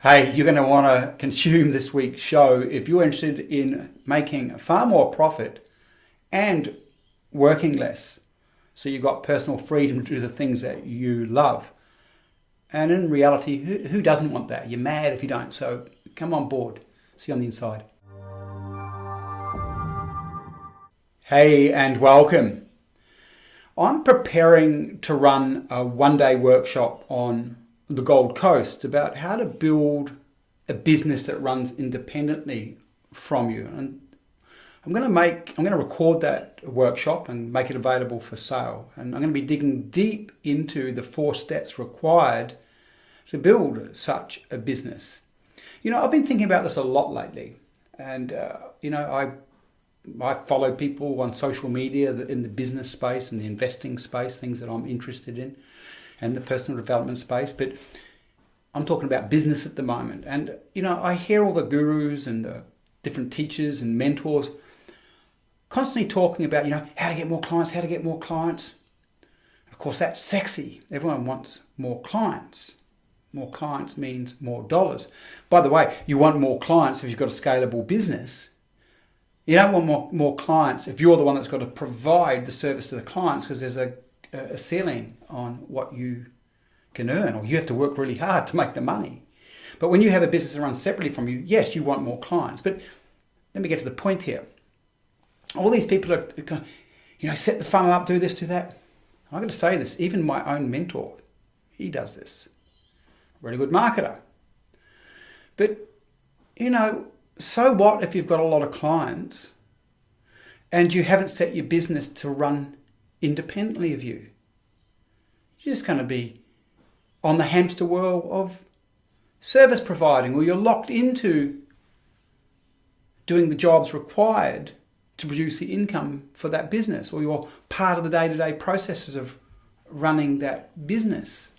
Hey, you're going to want to consume this week's show if you're interested in making far more profit and working less. So you've got personal freedom to do the things that you love. And in reality, who doesn't want that? You're mad if you don't. So come on board. See you on the inside. Hey, and welcome. I'm preparing to run a one-day workshop on the Gold Coast about how to build a business that runs independently from you. And I'm going to record that workshop and make it available for sale. And I'm going to be digging deep into the 4 steps required to build such a business. I've been thinking about this a lot lately. And, I follow people on social media in the business space and the investing space, things that I'm interested in, and the personal development space. But I'm talking about business at the moment. And, I hear all the gurus and the different teachers and mentors constantly talking about, how to get more clients. Of course, that's sexy. Everyone wants more clients. More clients means more dollars. By the way, you want more clients if you've got a scalable business. You don't want more clients if you're the one that's got to provide the service to the clients, because there's a ceiling on what you can earn, or you have to work really hard to make the money. But when you have a business that runs separately from you, yes, you want more clients. But let me get to the point here. All these people are going, set the funnel up, do this, do that. I'm going to say this, even my own mentor, he does this. Really good marketer. But, so what if you've got a lot of clients and you haven't set your business to run independently of you? You're just going to be on the hamster wheel of service providing, or you're locked into doing the jobs required to produce the income for that business, or you're part of the day-to-day processes of running that business.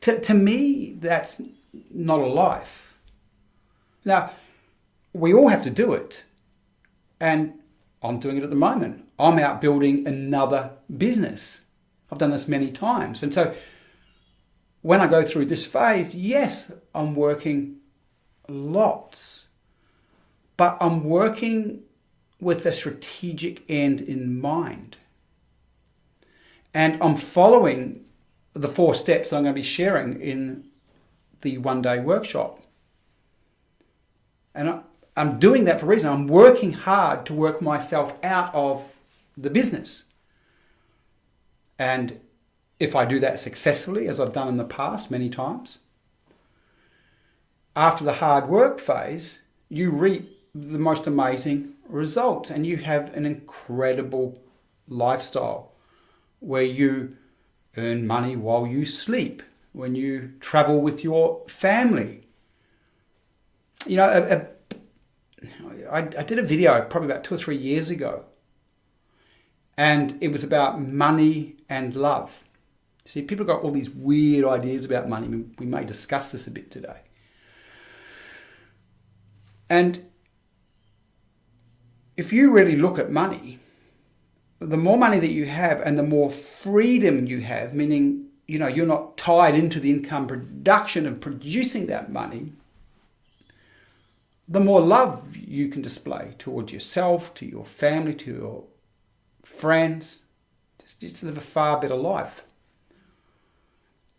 To me, that's not a life. Now, we all have to do it. And I'm doing it at the moment. I'm out building another business. I've done this many times. And so when I go through this phase, yes, I'm working lots. But I'm working with a strategic end in mind. And I'm following the 4 steps that I'm going to be sharing in the one-day workshop. And I'm doing that for a reason. I'm working hard to work myself out of the business. And if I do that successfully, as I've done in the past many times, after the hard work phase, you reap the most amazing results, and you have an incredible lifestyle where you earn money while you sleep, when you travel with your family. I did a video probably about 2 or 3 years ago, and it was about money and love. See, people got all these weird ideas about money. We may discuss this a bit today. And if you really look at money, the more money that you have and the more freedom you have, meaning, you're not tied into the income production of producing that money, the more love you can display towards yourself, to your family, to your friends. Just live a far better life.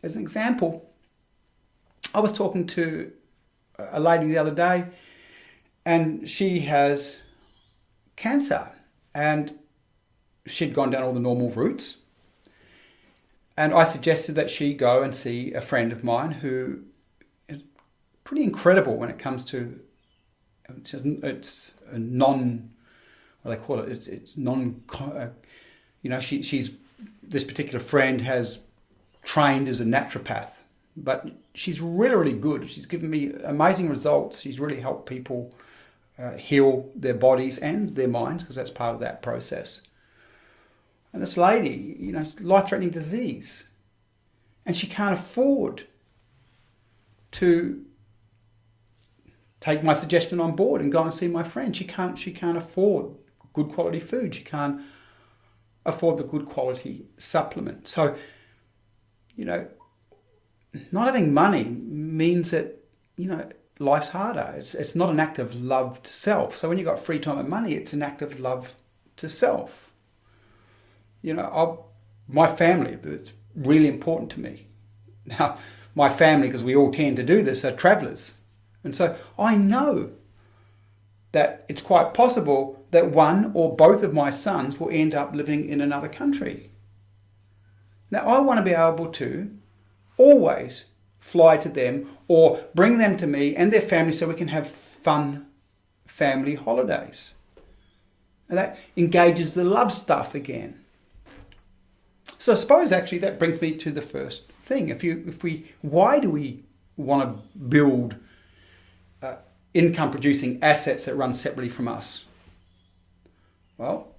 As an example, I was talking to a lady the other day, and she has cancer, and she'd gone down all the normal routes. And I suggested that she go and see a friend of mine who is pretty incredible when it comes to, it's a non, what do they call it? It's non, she's, this particular friend has trained as a naturopath, but she's really, really good. She's given me amazing results. She's really helped people heal their bodies and their minds, because that's part of that process. And this lady, life-threatening disease, and she can't afford to take my suggestion on board and go and see my friend. She can't afford good quality food. She can't afford the good quality supplement. So, not having money means that life's harder. It's not an act of love to self. So when you've got free time and money, it's an act of love to self. My family, it's really important to me. Now, my family, because we all tend to do this, are travellers. And so I know that it's quite possible that one or both of my sons will end up living in another country. Now, I want to be able to always fly to them or bring them to me and their family so we can have fun family holidays. And that engages the love stuff again. So I suppose actually that brings me to the first thing. Why do we want to build income producing assets that run separately from us? Well,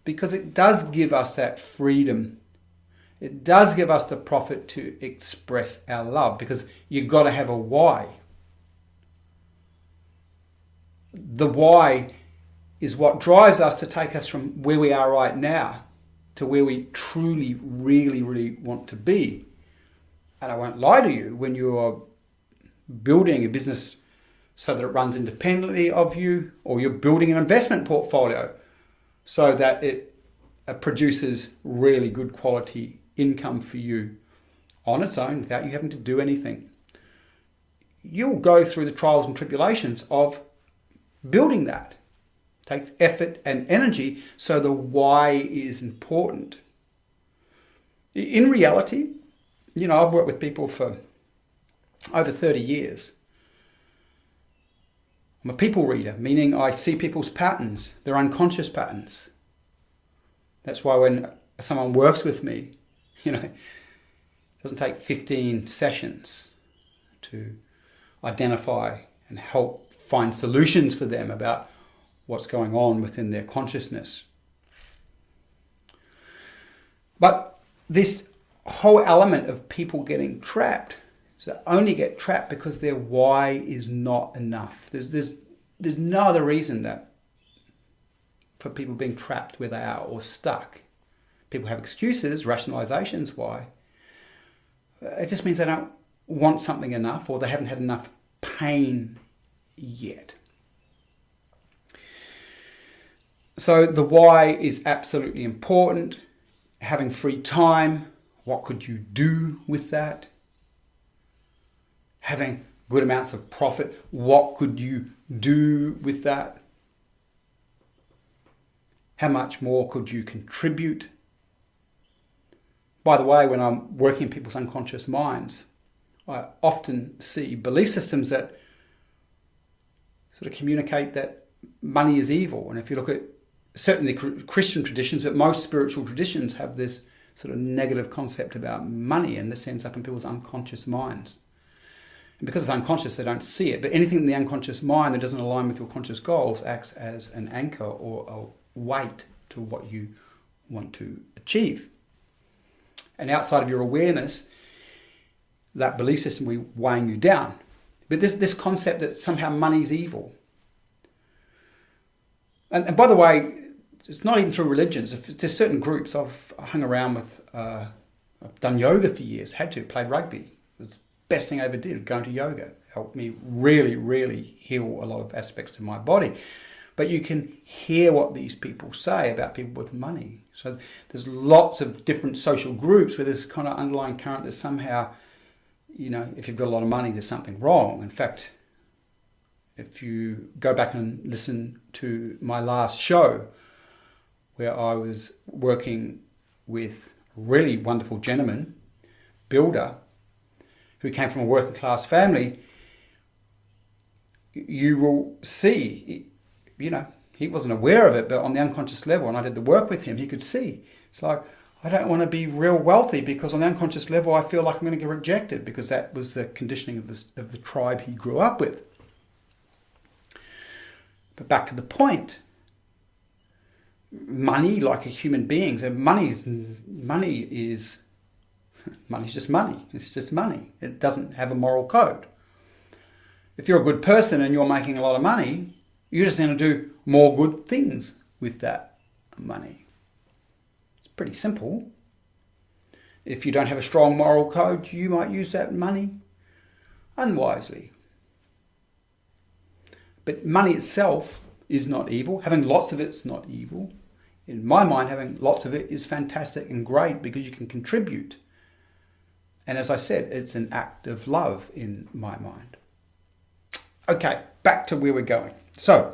because it does give us that freedom. It does give us the profit to express our love, because you've got to have a why. The why is what drives us to take us from where we are right now to where we truly, really, really want to be. And I won't lie to you, when you are building a business so that it runs independently of you, or you're building an investment portfolio so that it produces really good quality income for you on its own without you having to do anything, you'll go through the trials and tribulations of building that. It takes effort and energy, so the why is important. In reality, I've worked with people for over 30 years. I'm a people reader, meaning I see people's patterns, their unconscious patterns. That's why when someone works with me, it doesn't take 15 sessions to identify and help find solutions for them about what's going on within their consciousness. But this whole element of people getting trapped, so only get trapped because their why is not enough. There's no other reason that for people being trapped where they are or stuck. People have excuses, rationalizations why. It just means they don't want something enough, or they haven't had enough pain yet. So the why is absolutely important. Having free time, what could you do with that? Having good amounts of profit, what could you do with that? How much more could you contribute? By the way, when I'm working in people's unconscious minds, I often see belief systems that sort of communicate that money is evil. And if you look at certainly Christian traditions, but most spiritual traditions have this sort of negative concept about money, and this ends up in people's unconscious minds. And because it's unconscious, they don't see it. But anything in the unconscious mind that doesn't align with your conscious goals acts as an anchor or a weight to what you want to achieve. And outside of your awareness, that belief system will be weighing you down. But this concept that somehow money's evil. And by the way, it's not even through religions. If there's certain groups I've hung around with, I've done yoga for years, had to, played rugby. It was the best thing I ever did, going to yoga. It helped me really, really heal a lot of aspects of my body. But you can hear what these people say about people with money. So there's lots of different social groups where there's kind of underlying current that somehow, if you've got a lot of money, there's something wrong. In fact, if you go back and listen to my last show, where I was working with a really wonderful gentleman, builder, who came from a working class family, you will see, he wasn't aware of it, but on the unconscious level, and I did the work with him, he could see. It's like, I don't want to be real wealthy because on the unconscious level, I feel like I'm going to get rejected, because that was the conditioning of the tribe he grew up with. But back to the point, money, like a human being, so money is just money. It's just money. It doesn't have a moral code. If you're a good person and you're making a lot of money, you're just going to do more good things with that money. It's pretty simple. If you don't have a strong moral code, you might use that money unwisely. But money itself is not evil. Having lots of it's not evil. In my mind, having lots of it is fantastic and great because you can contribute. And as I said, it's an act of love in my mind. Okay, back to where we're going. So,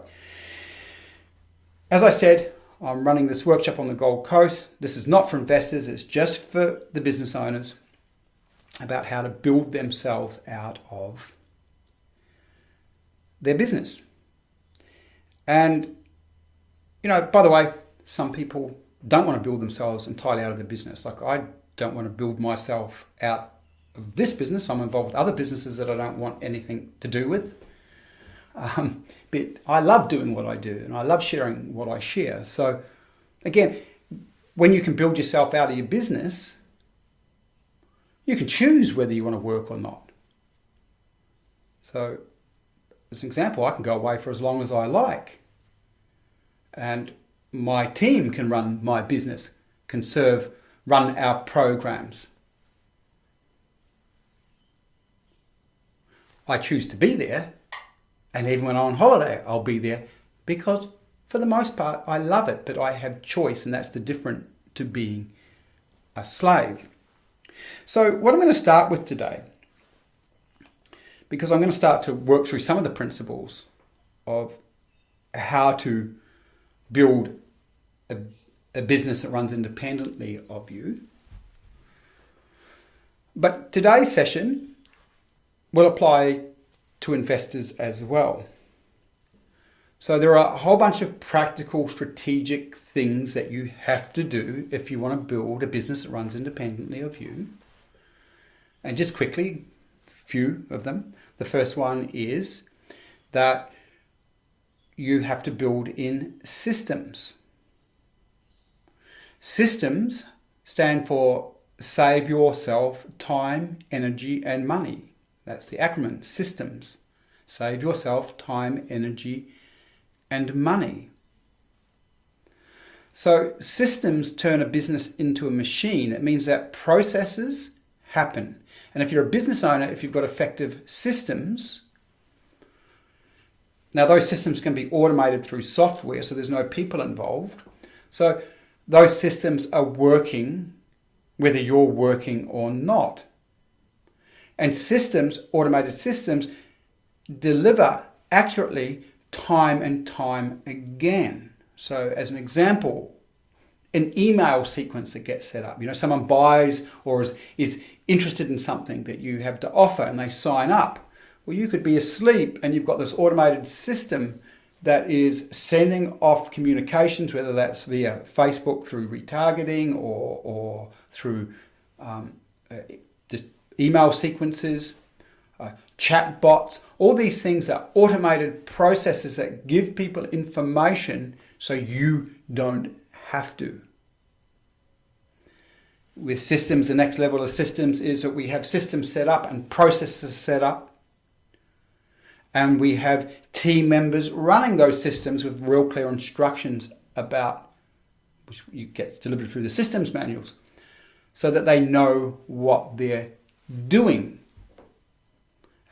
as I said, I'm running this workshop on the Gold Coast. This is not for investors, it's just for the business owners about how to build themselves out of their business. And, by the way, some people don't want to build themselves entirely out of their business. Like I don't want to build myself out of this business. I'm involved with other businesses that I don't want anything to do with. But I love doing what I do and I love sharing what I share. So again, when you can build yourself out of your business, you can choose whether you want to work or not. So as an example, I can go away for as long as I like. And my team can run my business, run our programs. I choose to be there, and even when I'm on holiday, I'll be there because for the most part, I love it, but I have choice, and that's the difference to being a slave. So what I'm going to start with today, because I'm going to start to work through some of the principles of how to build a business that runs independently of you. But today's session will apply to investors as well. So there are a whole bunch of practical, strategic things that you have to do if you want to build a business that runs independently of you. And just quickly, a few of them. The first one is that you have to build in systems. Systems stand for save yourself time, energy, and money. That's the acronym, systems. Save yourself time, energy, and money. So systems turn a business into a machine. It means that processes happen. And if you're a business owner, if you've got effective systems, now those systems can be automated through software, so there's no people involved. So those systems are working whether you're working or not. And systems, automated systems, deliver accurately time and time again. So as an example, an email sequence that gets set up. Someone buys or is interested in something that you have to offer and they sign up. Well, you could be asleep and you've got this automated system that is sending off communications, whether that's via Facebook through retargeting or through just email sequences, chat bots. All these things are automated processes that give people information so you don't have to. With systems, the next level of systems is that we have systems set up and processes set up. And we have team members running those systems with real clear instructions about, which gets delivered through the systems manuals, so that they know what they're doing.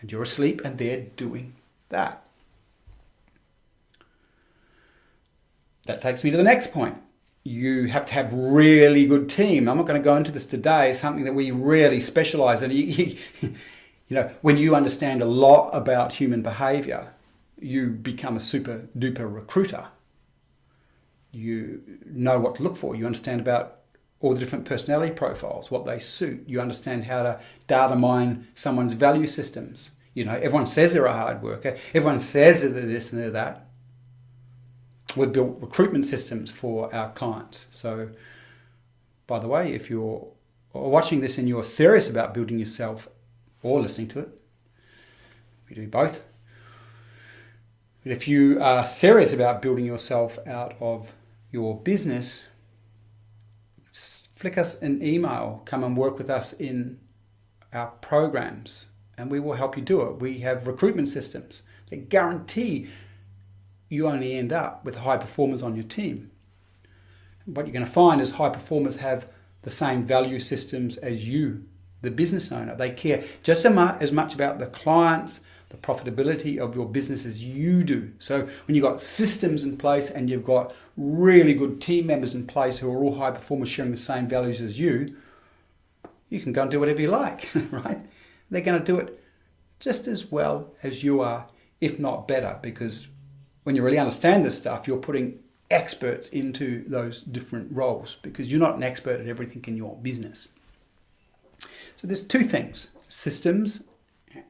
And you're asleep and they're doing that. That takes me to the next point. You have to have really good team. I'm not going to go into this today. It's something that we really specialize in. When you understand a lot about human behavior, you become a super duper recruiter. You know what to look for. You understand about all the different personality profiles, what they suit. You understand how to data mine someone's value systems. Everyone says they're a hard worker. Everyone says they're this and they're that. We've built recruitment systems for our clients. So, by the way, if you're watching this and you're serious about building yourself or listening to it, we do both. But if you are serious about building yourself out of your business, just flick us an email. Come and work with us in our programs and we will help you do it. We have recruitment systems that guarantee you only end up with high performers on your team. What you're going to find is high performers have the same value systems as you, the business owner. They care just as much about the clients, the profitability of your business as you do. So when you've got systems in place and you've got really good team members in place who are all high performers sharing the same values as you can go and do whatever you like, right? They're going to do it just as well as you are, if not better, because when you really understand this stuff, you're putting experts into those different roles because you're not an expert at everything in your business. So there's two things, systems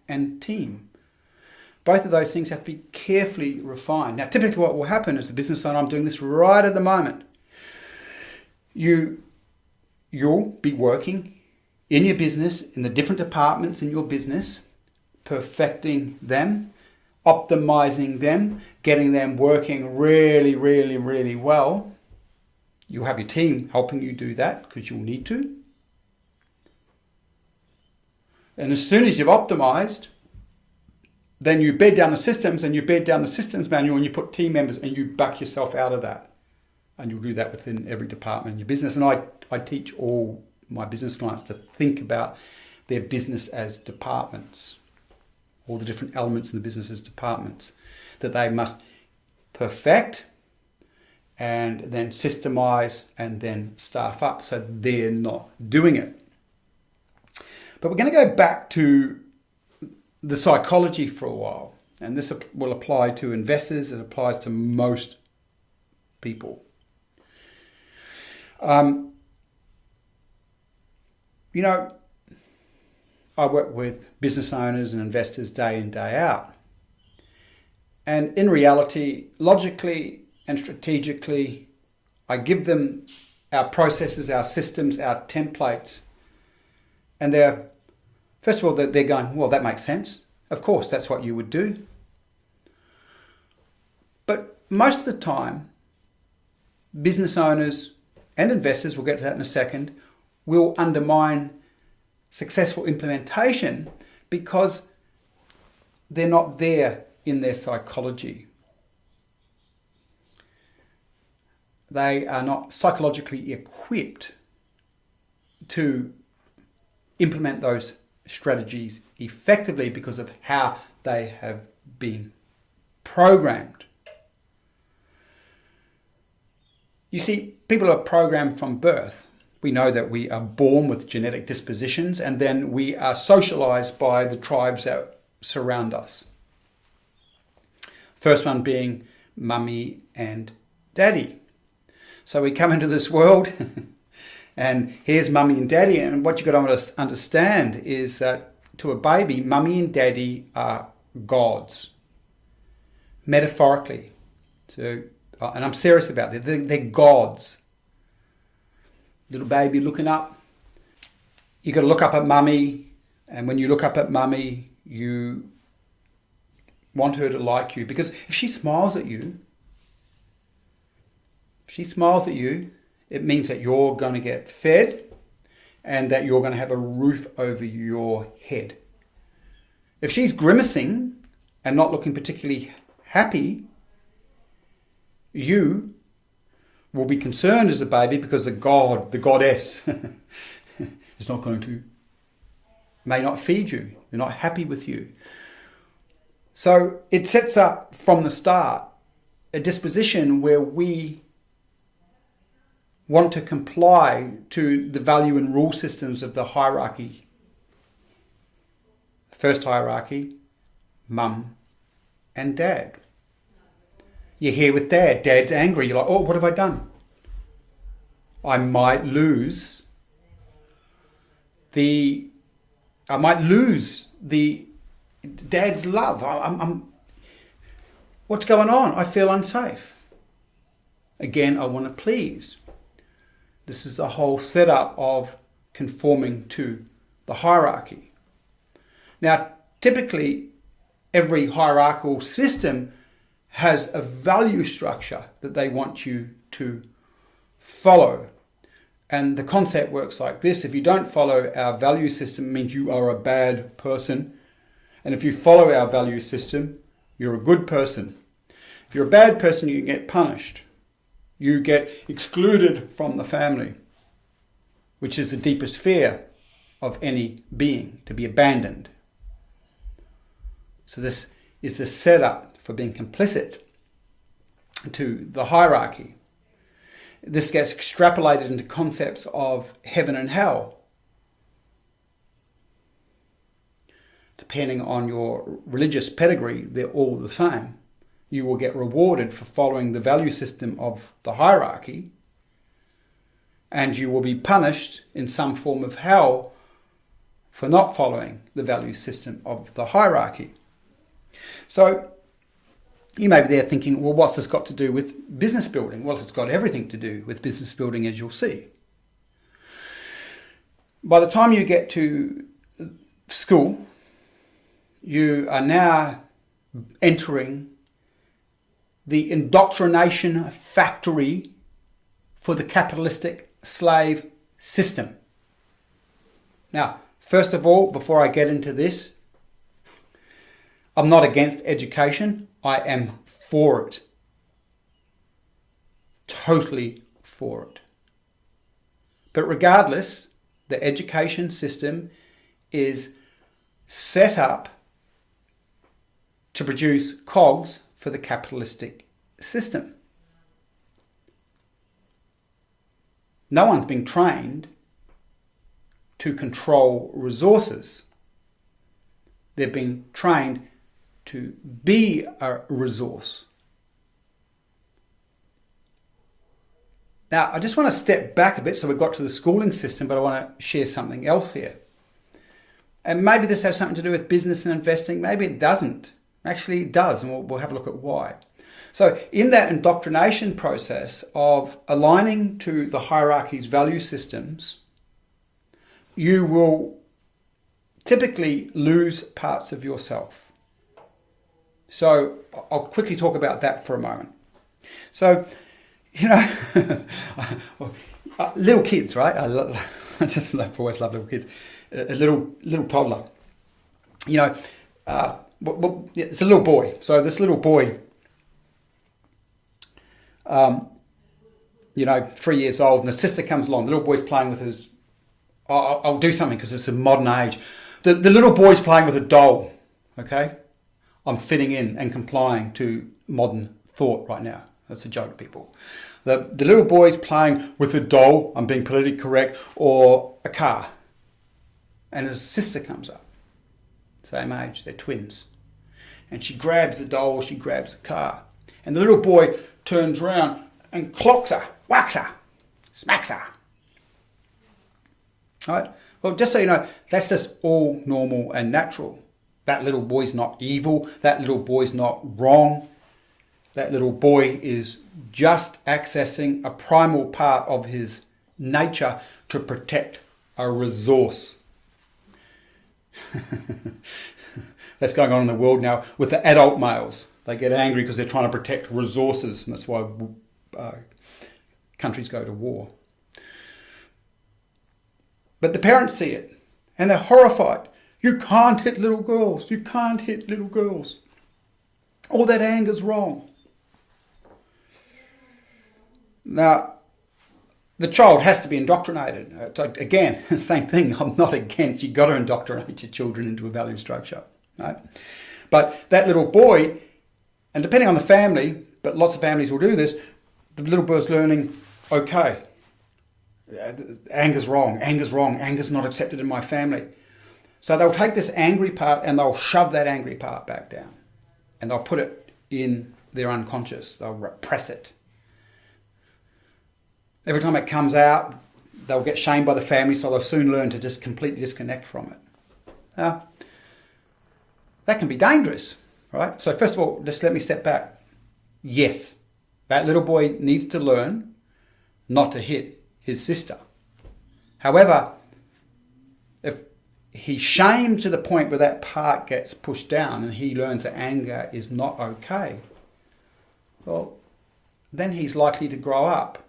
and team. Both of those things have to be carefully refined. Now, typically what will happen as a business owner, I'm doing this right at the moment, you'll be working in your business, in the different departments in your business, perfecting them, optimizing them, getting them working really, really, really well. You'll have your team helping you do that because you'll need to. And as soon as you've optimized, then you bed down the systems and you bed down the systems manual and you put team members and you back yourself out of that. And you'll do that within every department in your business. And I teach all my business clients to think about their business as departments, all the different elements in the business as departments that they must perfect and then systemize and then staff up so they're not doing it. But we're going to go back to the psychology for a while, and this will apply to investors. It applies to most people. I work with business owners and investors day in, day out. And in reality, logically and strategically, I give them our processes, our systems, our templates. And first of all, they're going, well, that makes sense. Of course, that's what you would do. But most of the time, business owners and investors, we'll get to that in a second, will undermine successful implementation because they're not there in their psychology. They are not psychologically equipped to implement those strategies effectively because of how they have been programmed. You see, people are programmed from birth. We know that we are born with genetic dispositions and then we are socialized by the tribes that surround us. First one being mummy and daddy. So we come into this world and here's mummy and daddy, and what you've got to understand is that to a baby, mummy and daddy are gods, metaphorically. So, and I'm serious about it, they're gods. Little baby looking up, you got to look up at mummy, and when you look up at mummy, you want her to like you, because if she smiles at you, it means that you're going to get fed and that you're going to have a roof over your head. If she's grimacing and not looking particularly happy, you will be concerned as a baby because the goddess is may not feed you. They're not happy with you. So it sets up from the start a disposition where we want to comply to the value and rule systems of the hierarchy. First hierarchy, mum and dad. You're here with dad. Dad's angry. You're like, oh, what have I done? I might lose the dad's love. What's going on? I feel unsafe. Again, I want to please. This is the whole setup of conforming to the hierarchy. Now, typically, every hierarchical system has a value structure that they want you to follow. And the concept works like this. If you don't follow our value system, it means you are a bad person. And if you follow our value system, you're a good person. If you're a bad person, you get punished. You get excluded from the family, which is the deepest fear of any being, to be abandoned. So this is the setup for being complicit to the hierarchy. This gets extrapolated into concepts of heaven and hell. Depending on your religious pedigree, they're all the same. You will get rewarded for following the value system of the hierarchy, and you will be punished in some form of hell for not following the value system of the hierarchy. So you may be there thinking, well, what's this got to do with business building? Well, it's got everything to do with business building, as you'll see. By the time you get to school, you are now entering the indoctrination factory for the capitalistic slave system. Now, first of all, before I get into this, I'm not against education. I am for it. Totally for it. But regardless, the education system is set up to produce cogs for the capitalistic system. No one's been trained to control resources. They've been trained to be a resource. Now, I just want to step back a bit. So we've got to the schooling system, but I want to share something else here. And maybe this has something to do with business and investing. Maybe it doesn't. Actually, it does, and we'll have a look at why. So in that indoctrination process of aligning to the hierarchy's value systems, you will typically lose parts of yourself. So I'll quickly talk about that for a moment. So, little kids, right? I just always love little kids. A little toddler. It's a little boy. So this little boy, 3 years old, and the sister comes along. The little boy's playing with his... I'll do something because it's a modern age. The little boy's playing with a doll, okay? I'm fitting in and complying to modern thought right now. That's a joke, people. The little boy's playing with a doll, I'm being politically correct, or a car. And his sister comes up. Same age, they're twins. And she grabs the doll, she grabs the car. And the little boy turns around and clocks her, whacks her, smacks her. All right? Well, just so you know, that's just all normal and natural. That little boy's not evil. That little boy's not wrong. That little boy is just accessing a primal part of his nature to protect a resource. That's going on in the world now with the adult males. They get angry because they're trying to protect resources, and that's why countries go to war. But the parents see it, and they're horrified. You can't hit little girls. You can't hit little girls. All that anger's wrong. Now, the child has to be indoctrinated. Again, same thing. I'm not against. You've got to indoctrinate your children into a value structure. Right? But that little boy, and depending on the family, but lots of families will do this, the little boy's learning, okay, anger's wrong, anger's not accepted in my family. So they'll take this angry part and they'll shove that angry part back down. And they'll put it in their unconscious. They'll repress it. Every time it comes out, they'll get shamed by the family, so they'll soon learn to just completely disconnect from it. Now, that can be dangerous, right? So first of all, just let me step back. Yes, that little boy needs to learn not to hit his sister. However, if he's shamed to the point where that part gets pushed down and he learns that anger is not okay, well, then he's likely to grow up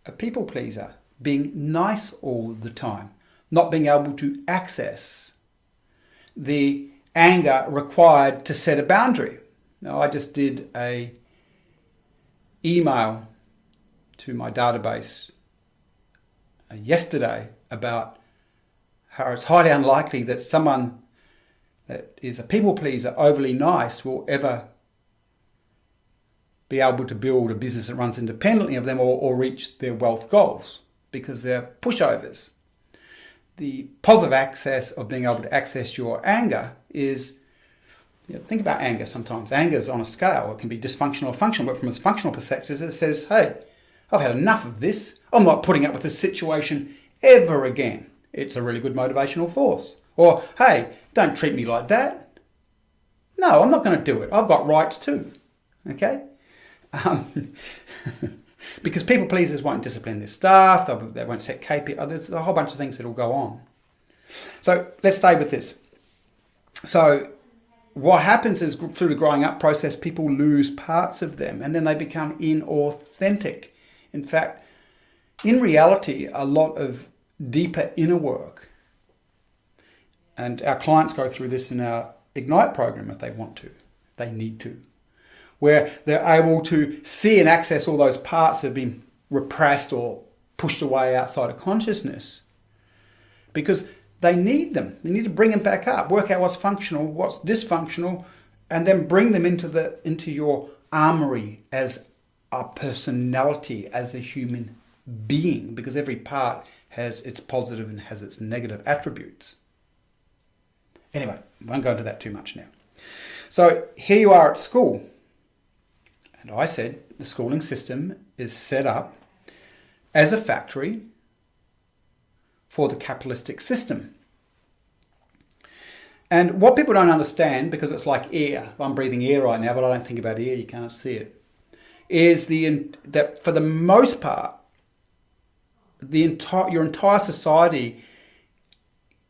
a people pleaser, being nice all the time, not being able to access the anger required to set a boundary. Now, I just did a email to my database yesterday about how it's highly unlikely that someone that is a people pleaser, overly nice, will ever be able to build a business that runs independently of them or reach their wealth goals, because they're pushovers. The positive access of being able to access your anger is, think about anger sometimes. Anger is on a scale. It can be dysfunctional or functional, but from a functional perspective, it says, hey, I've had enough of this. I'm not putting up with this situation ever again. It's a really good motivational force. Or, hey, don't treat me like that. No, I'm not going to do it. I've got rights too. Okay? Because people pleasers won't discipline their staff, they won't set KPIs, there's a whole bunch of things that will go on. So let's stay with this. So what happens is, through the growing up process, people lose parts of them and then they become inauthentic. In fact, in reality, a lot of deeper inner work, and our clients go through this in our Ignite program if they want to, if they need to, where they're able to see and access all those parts that have been repressed or pushed away outside of consciousness, because they need them. They need to bring them back up, work out what's functional, what's dysfunctional, and then bring them into your armory as a personality, as a human being, because every part has its positive and has its negative attributes. Anyway, I won't go into that too much now. So here you are at school. And I said the schooling system is set up as a factory for the capitalistic system. And what people don't understand, because it's like air, I'm breathing air right now, but I don't think about air, you can't see it, is that for the most part, your entire society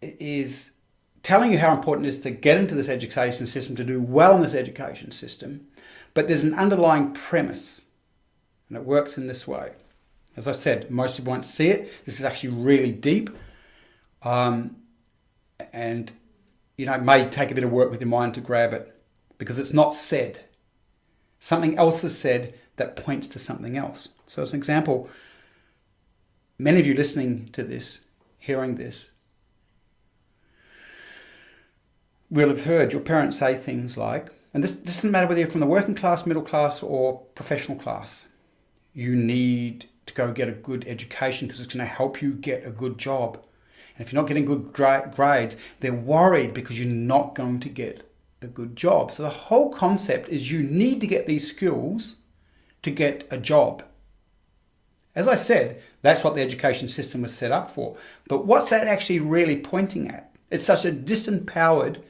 is telling you how important it is to get into this education system, to do well in this education system. But there's an underlying premise, and it works in this way. As I said, most people won't see it. This is actually really deep. And, it may take a bit of work with your mind to grab it, because it's not said. Something else is said that points to something else. So as an example, many of you listening to this, hearing this, will have heard your parents say things like, and this doesn't matter whether you're from the working class, middle class, or professional class. You need to go get a good education because it's going to help you get a good job. And if you're not getting good grades, they're worried because you're not going to get a good job. So the whole concept is you need to get these skills to get a job. As I said, that's what the education system was set up for. But what's that actually really pointing at? It's such a disempowered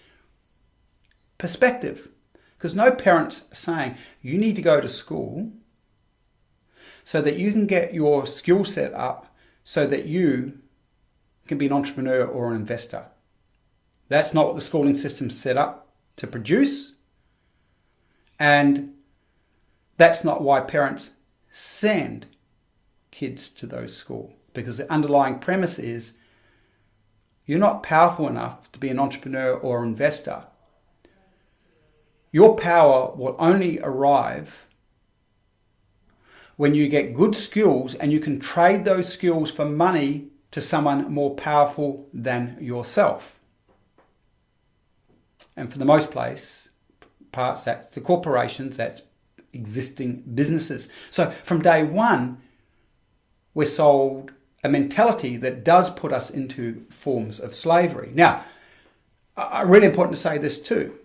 perspective. Because no parent's saying, you need to go to school so that you can get your skill set up so that you can be an entrepreneur or an investor. That's not what the schooling system's set up to produce. And that's not why parents send kids to those schools. Because the underlying premise is, you're not powerful enough to be an entrepreneur or investor. Your power will only arrive when you get good skills and you can trade those skills for money to someone more powerful than yourself. And for the most parts, that's the corporations, that's existing businesses. So from day one, we're sold a mentality that does put us into forms of slavery. Now, really important to say this too.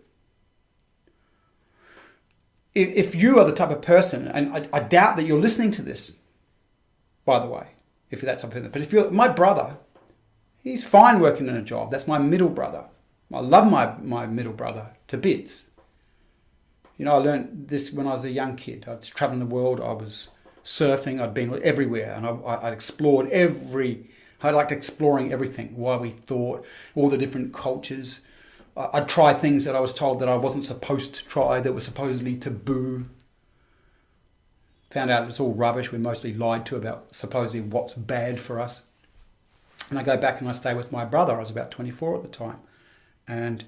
If you are the type of person, and I doubt that you're listening to this, by the way, if you're that type of person, but if you're my brother, he's fine working in a job. That's my middle brother. I love my middle brother to bits. I learned this when I was a young kid. I was traveling the world. I was surfing. I'd been everywhere, and I'd explored I liked exploring everything, why we thought, all the different cultures. I'd try things that I was told that I wasn't supposed to try, that were supposedly taboo. Found out it's all rubbish. We're mostly lied to about supposedly what's bad for us. And I go back and I stay with my brother. I was about 24 at the time. And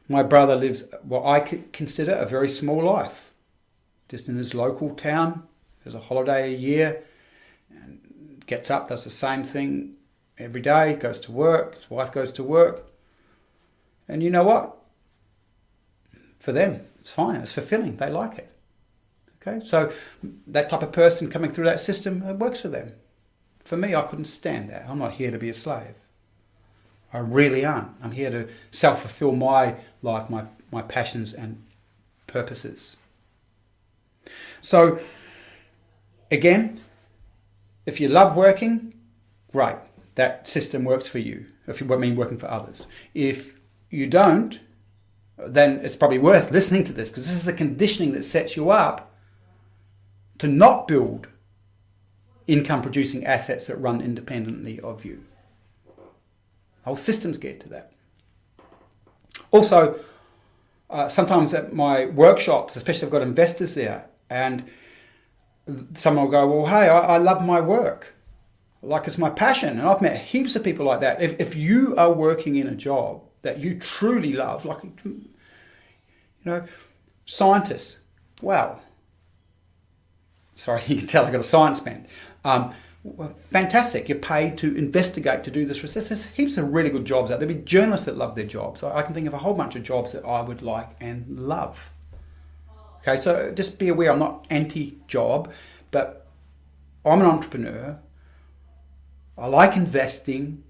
my brother lives what I consider a very small life. Just in his local town. There's a holiday a year. And gets up, does the same thing every day, goes to work. His wife goes to work. And you know what? For them, it's fine. It's fulfilling. They like it. Okay, so that type of person coming through that system, it works for them. For me, I couldn't stand that. I'm not here to be a slave. I really aren't. I'm here to self-fulfill my life, my passions and purposes. So, again, if you love working, great. That system works for you. If you mean working for others. If you don't, then it's probably worth listening to this, because this is the conditioning that sets you up to not build income-producing assets that run independently of you. Whole systems get to that. Also, sometimes at my workshops, especially if I've got investors there, and someone will go, well, hey, I love my work. Like, it's my passion. And I've met heaps of people like that. If you are working in a job that you truly love, like, scientists, wow. Sorry, you can tell I got a science bent. Well, fantastic. You're paid to investigate, to do this research. There's heaps of really good jobs out there. There'll be journalists that love their jobs. I can think of a whole bunch of jobs that I would like and love. Okay, so just be aware, I'm not anti-job, but I'm an entrepreneur. I like investing,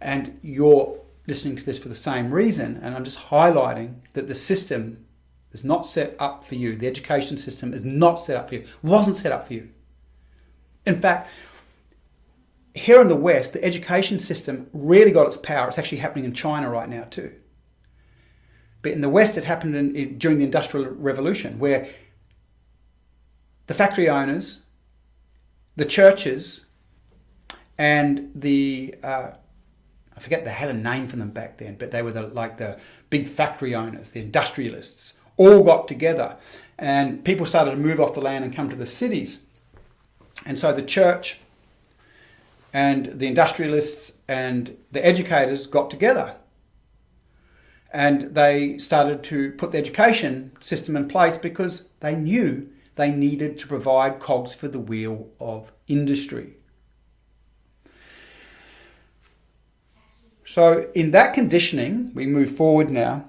and you're listening to this for the same reason, and I'm just highlighting that the system is not set up for you. The education system is not set up for you. It wasn't set up for you. In fact, here in the West, the education system really got its power. It's actually happening in China right now too. But in the West, it happened during the Industrial Revolution, where the factory owners, the churches, and I forget, they had a name for them back then, but they were the big factory owners, the industrialists, all got together, and people started to move off the land and come to the cities. And so the church and the industrialists and the educators got together, and they started to put the education system in place because they knew they needed to provide cogs for the wheel of industry. So in that conditioning, we move forward now,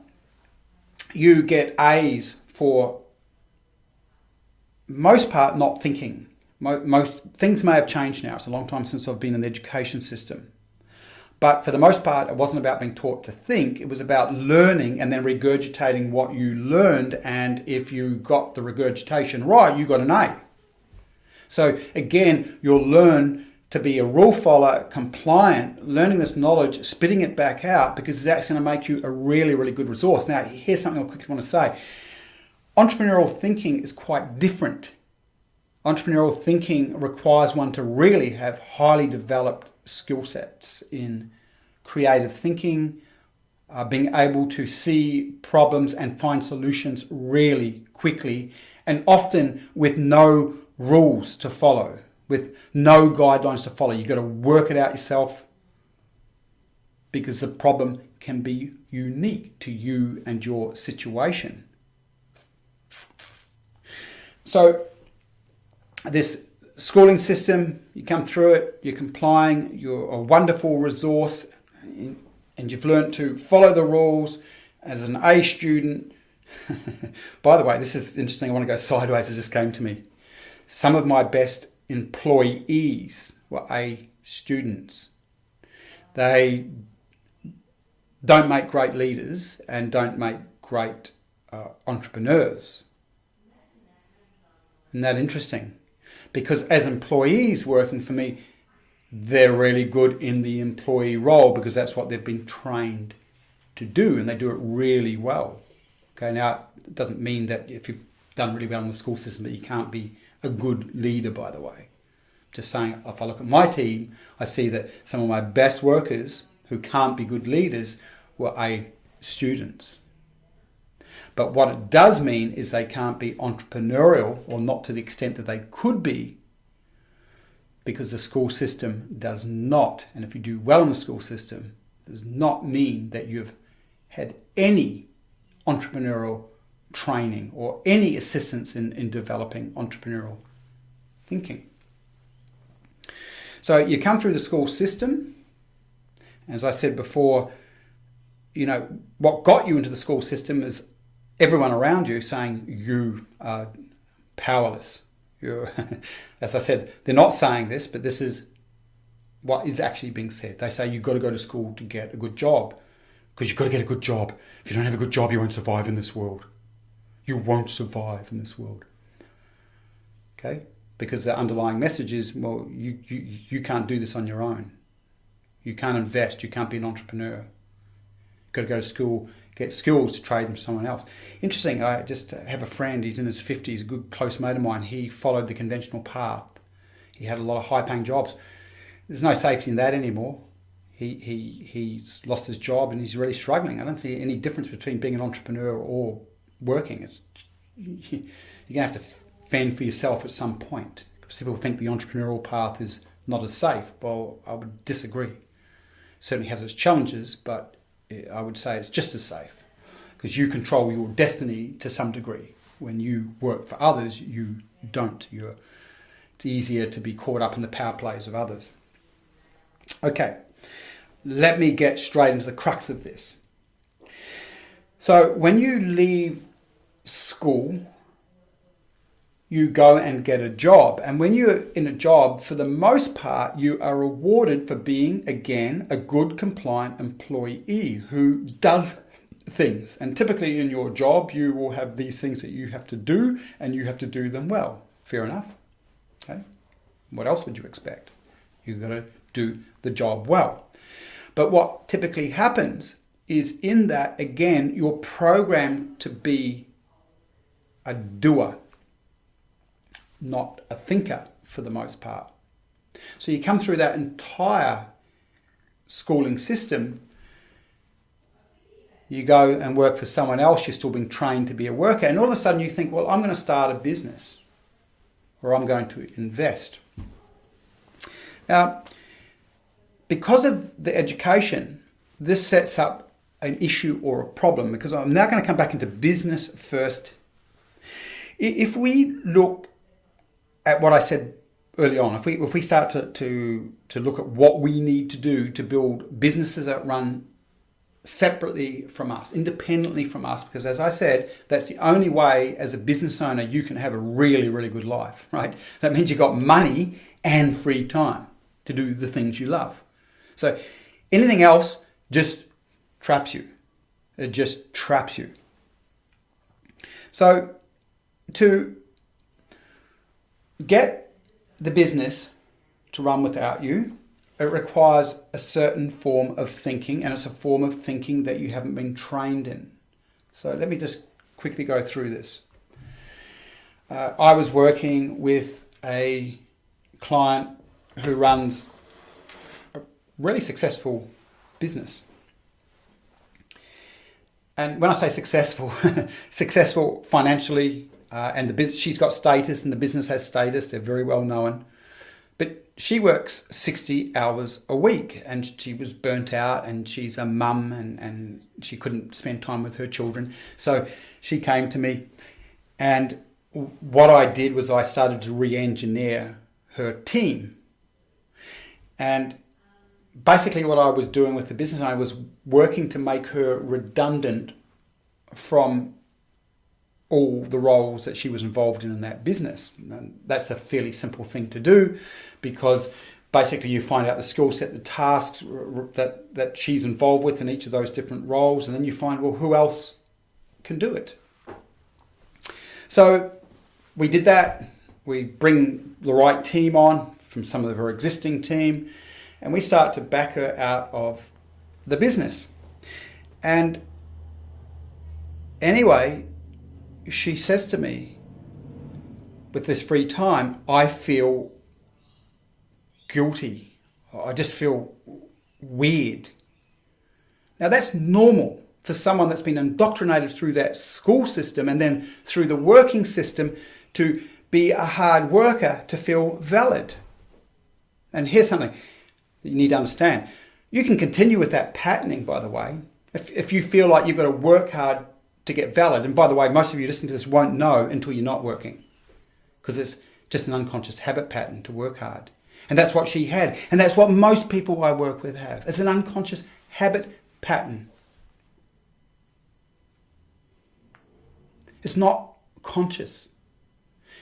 you get A's for most part not thinking. Most things may have changed now. It's a long time since I've been in the education system. But for the most part, it wasn't about being taught to think. It was about learning and then regurgitating what you learned. And if you got the regurgitation right, you got an A. So again, you'll learn to be a rule follower, compliant, learning this knowledge, spitting it back out, because it's actually going to make you a really, really good resource. Now, here's something I quickly want to say. Entrepreneurial thinking is quite different. Entrepreneurial thinking requires one to really have highly developed skill sets in creative thinking, being able to see problems and find solutions really quickly, and often with no rules to follow, with no guidelines to follow. You've got to work it out yourself, because the problem can be unique to you and your situation. So this schooling system, you come through it, you're complying, you're a wonderful resource, and you've learned to follow the rules as an A student. By the way, this is interesting. I want to go sideways. It just came to me. Some of my best employees were A students. They don't make great leaders and don't make great entrepreneurs. Isn't that interesting? Because as employees working for me, they're really good in the employee role because that's what they've been trained to do, and they do it really well. Okay, now it doesn't mean that if you've done really well in the school system that you can't be a good leader, by the way. Just saying, if I look at my team, I see that some of my best workers who can't be good leaders were A students. But what it does mean is they can't be entrepreneurial, or not to the extent that they could be, because the school system does not, and if you do well in the school system, does not mean that you've had any entrepreneurial training or any assistance in developing entrepreneurial thinking. So you come through the school system. As I said before, what got you into the school system is everyone around you saying you are powerless. As I said, they're not saying this, but this is what is actually being said. They say you've got to go to school to get a good job because you've got to get a good job. If you don't have a good job, you won't survive in this world. You won't survive in this world. Okay? Because the underlying message is, well, you can't do this on your own. You can't invest. You can't be an entrepreneur. You've got to go to school, get skills to trade them to someone else. Interesting, I just have a friend, he's in his 50s, a good close mate of mine. He followed the conventional path. He had a lot of high-paying jobs. There's no safety in that anymore. He's lost his job and he's really struggling. I don't see any difference between being an entrepreneur or working. You're going to have to fend for yourself at some point. People think the entrepreneurial path is not as safe. Well, I would disagree. It certainly has its challenges, but I would say it's just as safe because you control your destiny to some degree. When you work for others, you don't. It's easier to be caught up in the power plays of others. Okay, let me get straight into the crux of this. So when you leave school, you go and get a job. And when you're in a job, for the most part, you are rewarded for being, again, a good, compliant employee who does things. And typically in your job, you will have these things that you have to do, and you have to do them well. Fair enough. Okay. What else would you expect? You've got to do the job well. But what typically happens is in that, again, you're programmed to be a doer, not a thinker for the most part. So you come through that entire schooling system, you go and work for someone else, you're still being trained to be a worker, and all of a sudden you think, well, I'm going to start a business or I'm going to invest. Now, because of the education, this sets up an issue or a problem, because I'm now going to come back into business first. If we look at what I said early on, if we start to look at what we need to do to build businesses that run separately from us, independently from us, because as I said, that's the only way as a business owner you can have a really, really good life, right? That means you've got money and free time to do the things you love. So anything else just traps you. It just traps you. So to get the business to run without you, it requires a certain form of thinking, and it's a form of thinking that you haven't been trained in. So let me just quickly go through this. I was working with a client who runs a really successful business. And when I say successful, successful financially, and the business, she's got status and the business has status, they're very well known. But she works 60 hours a week and she was burnt out, and she's a mum and she couldn't spend time with her children. So she came to me, and what I did was I started to re-engineer her team. And basically what I was doing with the business, I was working to make her redundant from all the roles that she was involved in that business. And that's a fairly simple thing to do, because basically you find out the skill set, the tasks that she's involved with in each of those different roles, and then you find, well, who else can do it? So we did that. We bring the right team on from some of her existing team, and we start to back her out of the business. And anyway, she says to me, with this free time, I feel guilty. I just feel weird. Now that's normal for someone that's been indoctrinated through that school system and then through the working system to be a hard worker, to feel valid. And here's something that you need to understand. You can continue with that patterning, by the way, if you feel like you've got to work hard to get valid. And by the way, most of you listening to this won't know until you're not working, because it's just an unconscious habit pattern to work hard. And that's what she had. And that's what most people I work with have. It's an unconscious habit pattern. It's not conscious.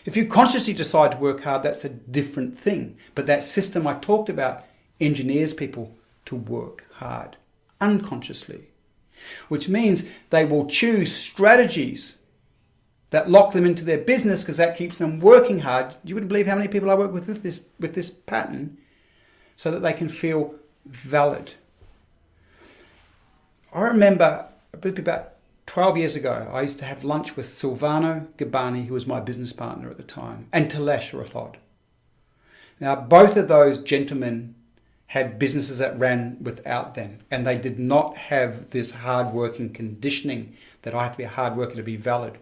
If you consciously decide to work hard, that's a different thing. But that system I talked about engineers people to work hard unconsciously, which means they will choose strategies that lock them into their business because that keeps them working hard. You wouldn't believe how many people I work with this pattern, so that they can feel valid. I remember about 12 years ago, I used to have lunch with Silvano Gabbani, who was my business partner at the time, and Talesh Rathod. Now, both of those gentlemen had businesses that ran without them, and they did not have this hard-working conditioning that I have to be a hard worker to be valid.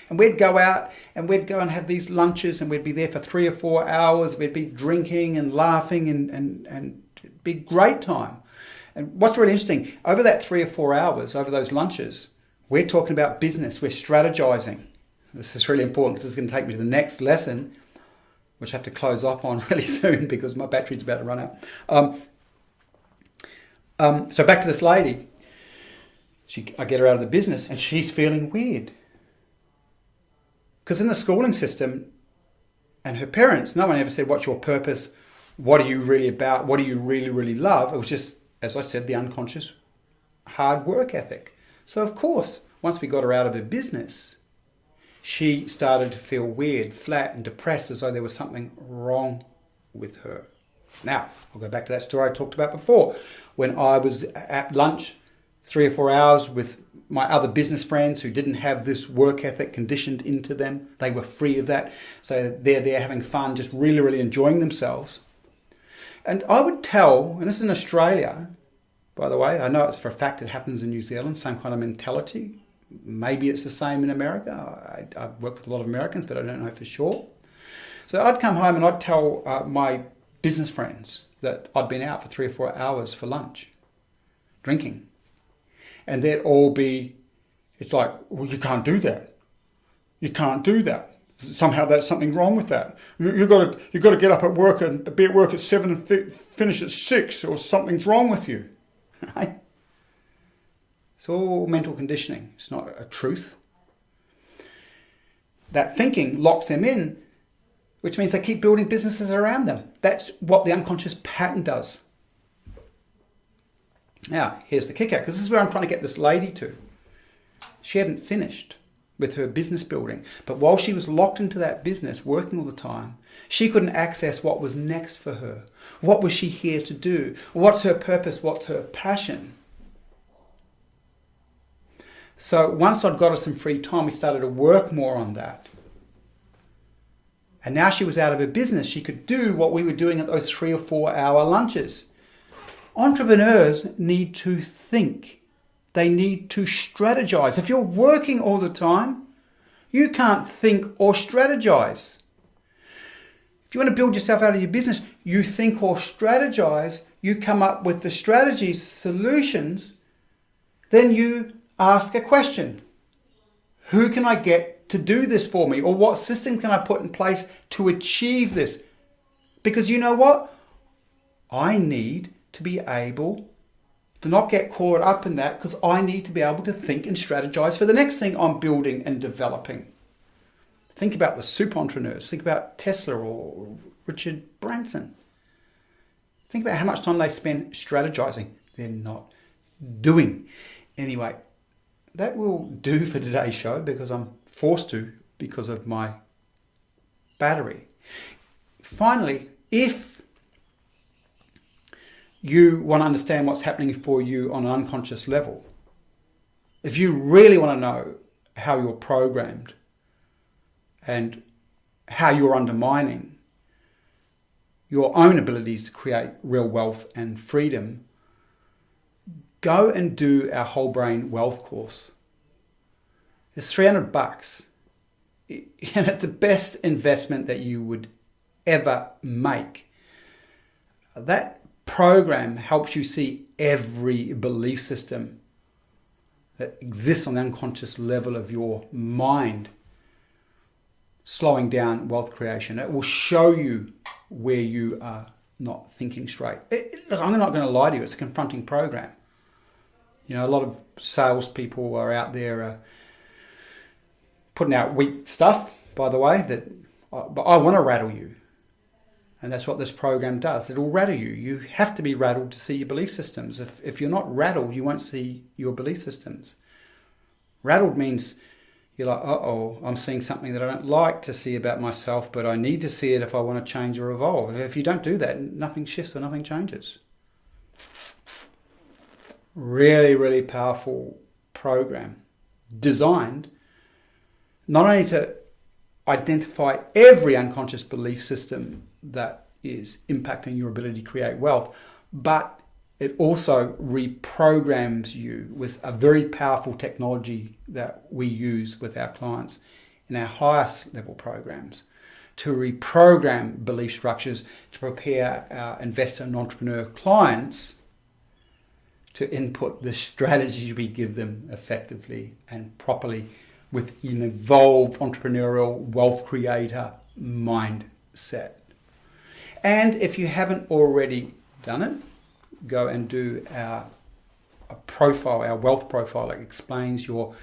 And we'd go out and we'd go and have these lunches, and we'd be there for 3 or 4 hours. We'd be drinking and laughing, and it'd be a great time. And what's really interesting, over that 3 or 4 hours, over those lunches, we're talking about business, we're strategizing. This is really important. This is going to take me to the next lesson, which I have to close off on really soon because my battery's about to run out. So back to this lady. I get her out of the business and she's feeling weird. Because in the schooling system and her parents, no one ever said, what's your purpose? What are you really about? What do you really, really love? It was just, as I said, the unconscious hard work ethic. So of course, once we got her out of her business, she started to feel weird, flat and depressed, as though there was something wrong with her. Now, I'll go back to that story I talked about before. When I was at lunch 3 or 4 hours with my other business friends who didn't have this work ethic conditioned into them, they were free of that. So they're there having fun, just really, really enjoying themselves. And I would tell, and this is in Australia, by the way, I know it's for a fact it happens in New Zealand, same kind of mentality. Maybe it's the same in America. I work with a lot of Americans, but I don't know for sure. So I'd come home and I'd tell my business friends that I'd been out for 3 or 4 hours for lunch, drinking. And they'd all be, it's like, well, you can't do that. You can't do that. Somehow there's something wrong with that. You've got to get up at work and be at work at 7 and finish at 6, or something's wrong with you. Right? It's all mental conditioning. It's not a truth. That thinking locks them in, which means they keep building businesses around them. That's what the unconscious pattern does. Now, here's the kicker, because this is where I'm trying to get this lady to. She hadn't finished with her business building, but while she was locked into that business, working all the time, she couldn't access what was next for her. What was she here to do? What's her purpose? What's her passion? So once I'd got her some free time, we started to work more on that. And now she was out of her business. She could do what we were doing at those 3 or 4 hour lunches. Entrepreneurs need to think. They need to strategize. If you're working all the time, you can't think or strategize. If you want to build yourself out of your business, you think or strategize. You come up with the strategies, solutions. Then you ask a question. Who can I get to do this for me? Or what system can I put in place to achieve this? Because you know what? I need to be able to not get caught up in that, because I need to be able to think and strategize for the next thing I'm building and developing. Think about the super entrepreneurs. Think about Tesla or Richard Branson. Think about how much time they spend strategizing. They're not doing. Anyway, that will do for today's show, because I'm forced to because of my battery. Finally, if you want to understand what's happening for you on an unconscious level, if you really want to know how you're programmed and how you're undermining your own abilities to create real wealth and freedom, go and do our Whole Brain Wealth course. It's $300. And it's the best investment that you would ever make. That program helps you see every belief system that exists on the unconscious level of your mind, slowing down wealth creation. It will show you where you are not thinking straight. Look, I'm not going to lie to you, it's a confronting program. You know, a lot of salespeople are out there putting out weak stuff, by the way, but I want to rattle you. And that's what this program does. It'll rattle you. You have to be rattled to see your belief systems. If you're not rattled, you won't see your belief systems. Rattled means you're like, uh-oh, I'm seeing something that I don't like to see about myself, but I need to see it if I want to change or evolve. If you don't do that, nothing shifts or nothing changes. Really, really powerful program designed not only to identify every unconscious belief system that is impacting your ability to create wealth, but it also reprograms you with a very powerful technology that we use with our clients in our highest level programs to reprogram belief structures to prepare our investor and entrepreneur clients to input the strategy we give them effectively and properly with an evolved entrepreneurial wealth creator mindset. And if you haven't already done it, go and do our profile, our wealth profile that explains your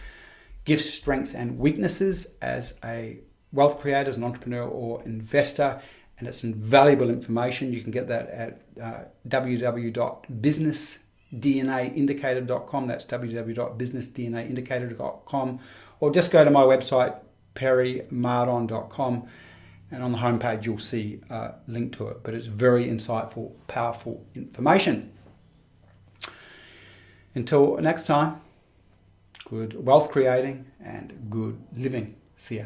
gifts, strengths, and weaknesses as a wealth creator, as an entrepreneur or investor. And it's invaluable information. You can get that at www.businessdnaindicator.com. That's www.businessdnaindicator.com. Or just go to my website, perrymardon.com. And on the homepage, you'll see a link to it. But it's very insightful, powerful information. Until next time, good wealth creating and good living. See ya.